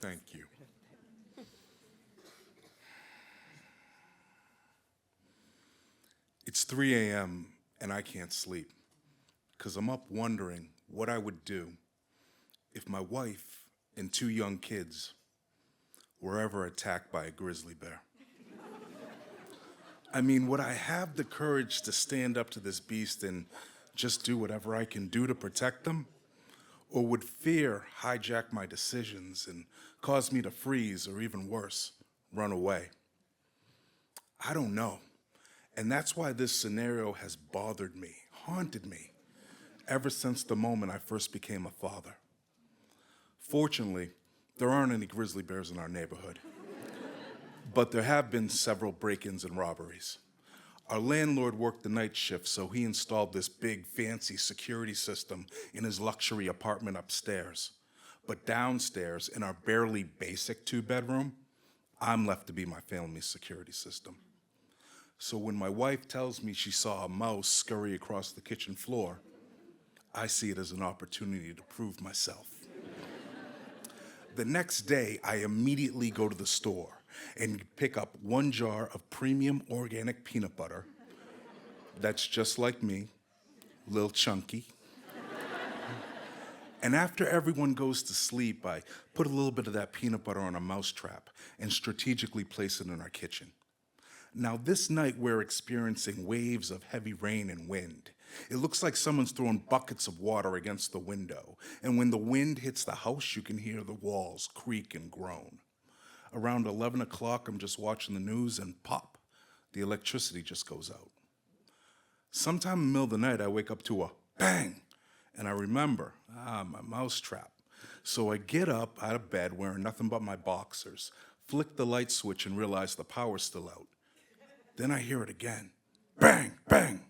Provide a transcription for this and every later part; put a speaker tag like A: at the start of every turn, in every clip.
A: Thank you. It's 3 a.m. and I can't sleep because I'm up wondering what I would do if my wife and 2 young kids were ever attacked by a grizzly bear. I mean, would I have the courage to stand up to this beast and just do whatever I can do to protect them? Or would fear hijack my decisions and cause me to freeze or even worse, run away? I don't know. And that's why this scenario has bothered me, haunted me, ever since the moment I first became a father. Fortunately, there aren't any grizzly bears in our neighborhood, but there have been several break-ins and robberies. Our landlord worked the night shift, so he installed this big, fancy security system in his luxury apartment upstairs. But downstairs, in our barely basic 2-bedroom, I'm left to be my family's security system. So when my wife tells me she saw a mouse scurry across the kitchen floor, I see it as an opportunity to prove myself. The next day, I immediately go to the store and pick up 1 jar of premium organic peanut butter that's just like me, a little chunky. And after everyone goes to sleep, I put a little bit of that peanut butter on a mousetrap and strategically place it in our kitchen. Now, this night we're experiencing waves of heavy rain and wind. It looks like someone's throwing buckets of water against the window, and when the wind hits the house, you can hear the walls creak and groan. Around 11 o'clock, I'm just watching the news, and pop, the electricity just goes out. Sometime in the middle of the night, I wake up to a bang, and I remember, my mousetrap. So I get up out of bed wearing nothing but my boxers, flick the light switch, and realize the power's still out. Then I hear it again, bang, bang.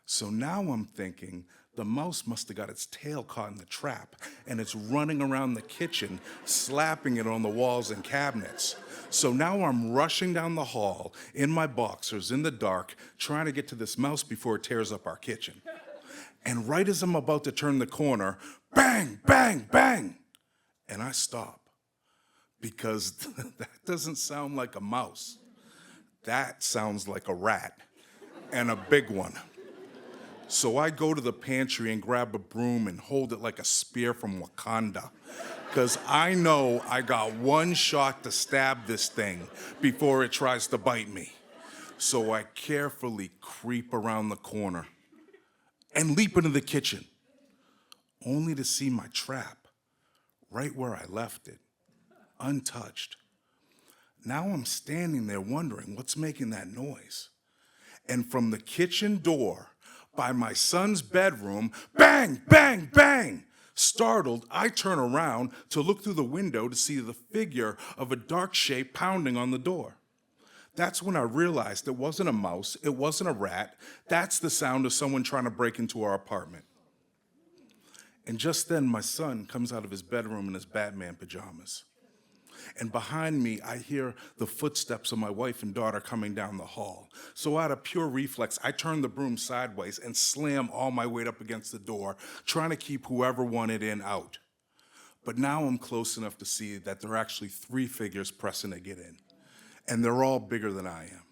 A: So now I'm thinking the mouse must have got its tail caught in the trap and it's running around the kitchen, slapping it on the walls and cabinets. So now I'm rushing down the hall in my boxers in the dark, trying to get to this mouse before it tears up our kitchen. And right as I'm about to turn the corner, bang, bang, bang. And I stop because that doesn't sound like a mouse. That sounds like a rat, and a big one. So I go to the pantry and grab a broom and hold it like a spear from Wakanda, because I know I got 1 shot to stab this thing before it tries to bite me. So I carefully creep around the corner and leap into the kitchen, only to see my trap right where I left it, untouched. Now I'm standing there wondering what's making that noise. And from the kitchen door by my son's bedroom, bang, bang, bang. Startled, I turn around to look through the window to see the figure of a dark shape pounding on the door. That's when I realized it wasn't a mouse, it wasn't a rat. That's the sound of someone trying to break into our apartment. And just then, my son comes out of his bedroom in his Batman pajamas. And behind me, I hear the footsteps of my wife and daughter coming down the hall. So out of pure reflex, I turn the broom sideways and slam all my weight up against the door, trying to keep whoever wanted in out. But now I'm close enough to see that there are actually 3 figures pressing to get in. And they're all bigger than I am.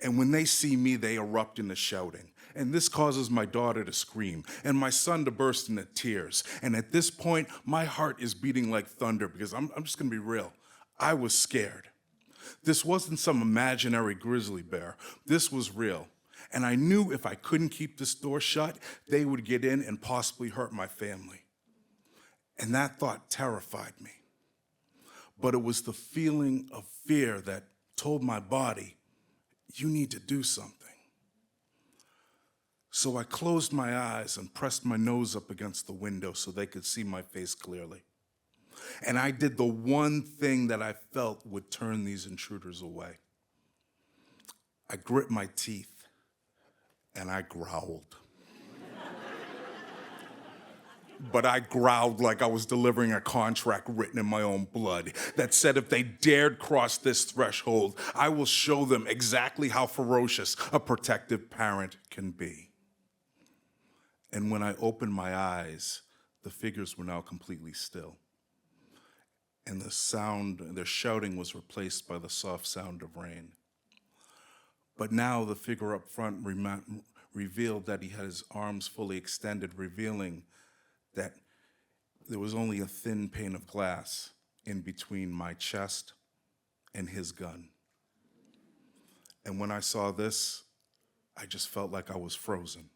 A: And when they see me, they erupt into shouting. And this causes my daughter to scream and my son to burst into tears. And at this point, my heart is beating like thunder because I'm just gonna be real. I was scared. This wasn't some imaginary grizzly bear. This was real. And I knew if I couldn't keep this door shut, they would get in and possibly hurt my family. And that thought terrified me. But it was the feeling of fear that told my body, you need to do something. So I closed my eyes and pressed my nose up against the window so they could see my face clearly. And I did the one thing that I felt would turn these intruders away. I grit my teeth and I growled. But I growled like I was delivering a contract written in my own blood that said if they dared cross this threshold, I will show them exactly how ferocious a protective parent can be. And when I opened my eyes, the figures were now completely still. and their shouting was replaced by the soft sound of rain. But now the figure up front revealed that he had his arms fully extended, revealing that there was only a thin pane of glass in between my chest and his gun. And when I saw this, I just felt like I was frozen.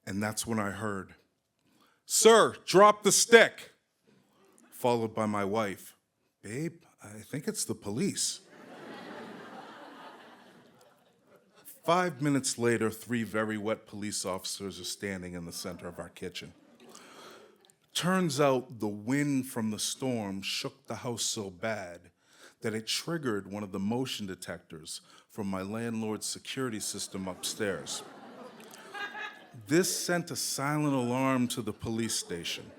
A: And that's when I heard, "Sir, drop the stick," followed by my wife, "Babe, I think it's the police." 5 minutes later, 3 very wet police officers are standing in the center of our kitchen. Turns out the wind from the storm shook the house so bad that it triggered one of the motion detectors from my landlord's security system upstairs. This sent a silent alarm to the police station.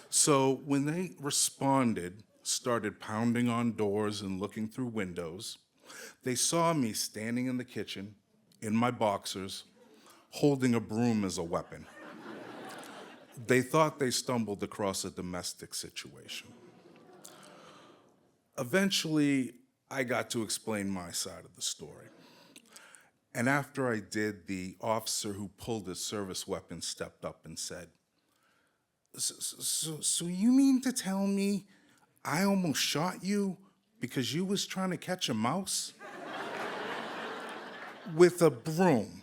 A: So when they responded, started pounding on doors and looking through windows, they saw me standing in the kitchen in my boxers, holding a broom as a weapon. They thought they stumbled across a domestic situation. Eventually, I got to explain my side of the story. And after I did, the officer who pulled his service weapon stepped up and said, So you mean to tell me I almost shot you because you was trying to catch a mouse? With a broom.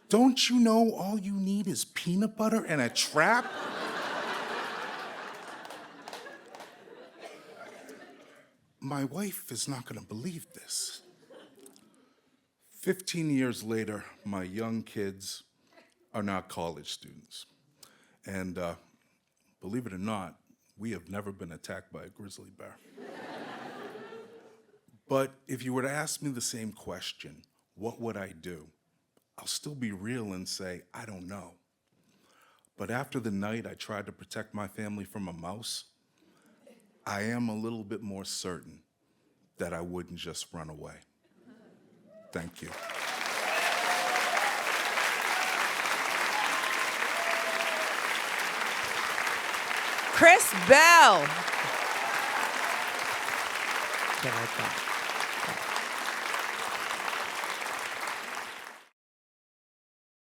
A: Don't you know all you need is peanut butter and a trap? My wife is not going to believe this. 15 years later, my young kids are now college students. And believe it or not, we have never been attacked by a grizzly bear. But if you were to ask me the same question, what would I do? I'll still be real and say, I don't know. But after the night I tried to protect my family from a mouse, I am a little bit more certain that I wouldn't just run away. Thank you.
B: Chris Bell. I like that.